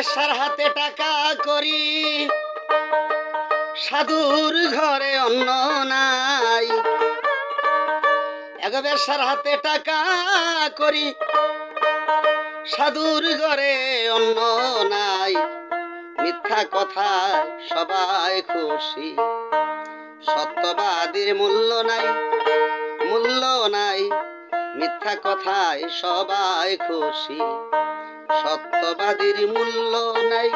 বেশ্যার হাতে টাকা করি, সাধুর ঘরে অন্ন নাই। এক বেশ্যার হাতে টাকা করি, সাধুর ঘরে অন্ন নাই। মিথ্যা কথায় সবাই খুশি, সত্যবাদীর মূল্য নাই, মূল্য নাই। মিথ্যা কথায় সবাই খুশি, সত্যবাদীর মূল্য নাই।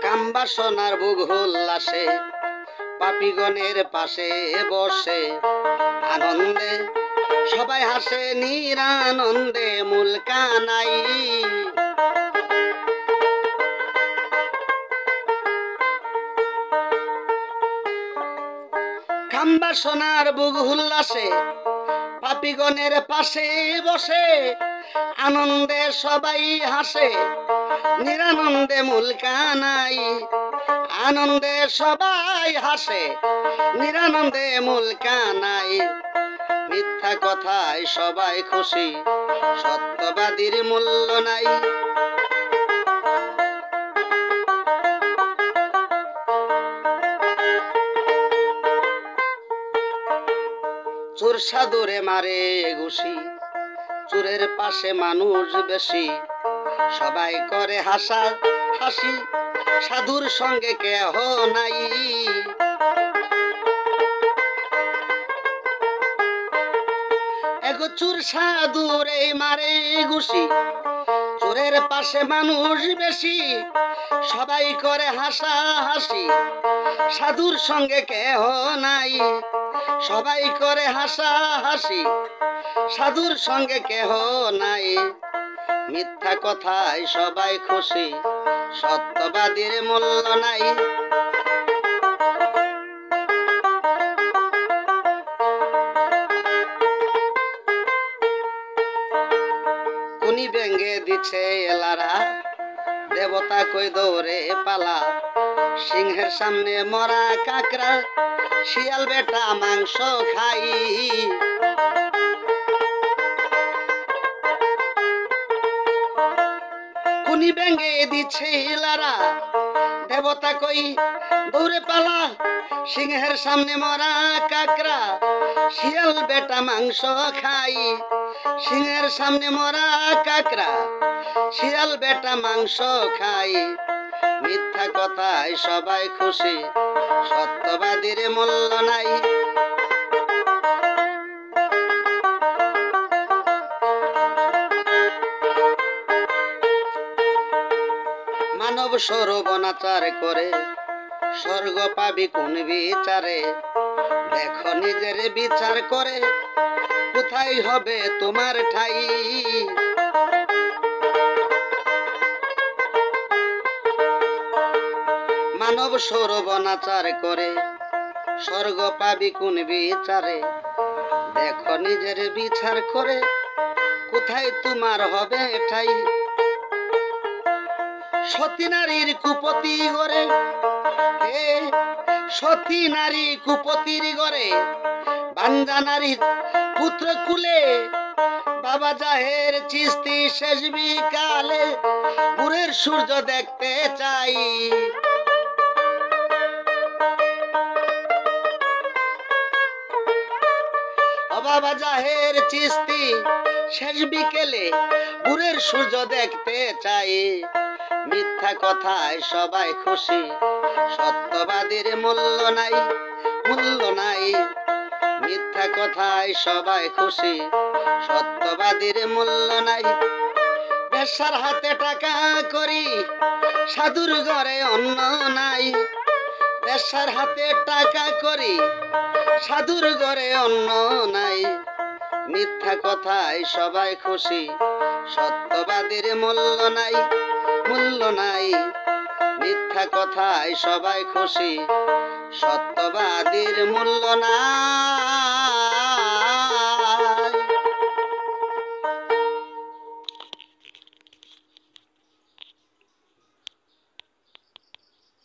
কামবাসনার বুক উল্লাসে পাপীগণের পাশে বসে, আনন্দে সবাই হাসে নিরানন্দে মূল কানাই। কামবাসনার বুক উল্লাসে পাপীগণের পাশে বসে, আনন্দে সবাই হাসে নিরানন্দে মূল কানাই। আনন্দে সবাই হাসে নিরানন্দে মূল কানাই। মিথ্যা কথায় সবাই খুশি, সত্যবাদীর মূল্য নাই। চোর সাধুরে মারে ঘুষি, চোরের পাশে মানুষ বেশি, সবাই করে হাসা হাসি, সাধুর সঙ্গে কেহ নাই। এগো চোর সাধুরে মারে ঘুষি, চোরের পাশে মানুষ বেশি, সবাই করে হাসা হাসি, সাধুর সঙ্গে কেহ নাই। সবাই করে হাসা হাসি, সাধুর সঙ্গে কেহ নাই। মিথ্যা কথায় সবাই খুশি, সত্যবাদীর মূল্য নাই। কুনি ব্যাঙ্গে দিচ্ছে এলারা, দেবতা কই দৌড়ে পালা। সিংহের সামনে মরা কাকড়া, শিয়াল বেটা মাংস খাই। কুনি ব্যাঙ্গে দিচ্ছে এলারা, দেবতা কই দৌড়ে পালা। সিংহের সামনে মরা কাকড়া, শিয়াল বেটা মাংস খাই। সিংহের সামনে মরা কাকড়া, শিয়াল বেটা মাংস খাই। মিথ্যা কথায় সবাই খুশি, সত্যবাদীর মূল্য নাই। মানব সর্বনাচার করে, স্বর্গ পাবি কোন বিচারে। দেখো নিজের বিচার করে, কোথায় হবে তোমার ঠাই। মানব সর্বনাচার করে, স্বর্গ পাবি কোন বিচারে। দেখো নিজের বিচার করে, কোথায় তোমার হবে ঠাই। সতী নারীর কুপতি গড়ে, সতী নারী কুপতির গড়ে, বান্দা নারীর পুত্র কুলে। বাবা জাহের চিস্তি শেষ বিকালে, ভোরের সূর্য দেখতে চাই। বাবা জাহের চিস্তি শেষ বিকেলে, ভোরের সূর্য দেখতে চাই। মিথ্যা কথায় সবাই খুশি, সত্যবাদীর মূল্য নাই, মূল্য নাই। মিথ্যা কথায় সবাই খুশি, সত্যবাদীর মূল্য নাই। বেশ্যার হাতে টাকা করি, সাধুর ঘরে অন্ন নাই। বেশ্যার হাতে টাকা করি, সাধুর ঘরে অন্ন নাই। মিথ্যা কথায় সবাই খুশি, সত্যবাদীর মূল্য নাই, মূল্য নাই। মিথ্যা কথায় সবাই খুশি, সত্যবাদীর মূল্য নাই।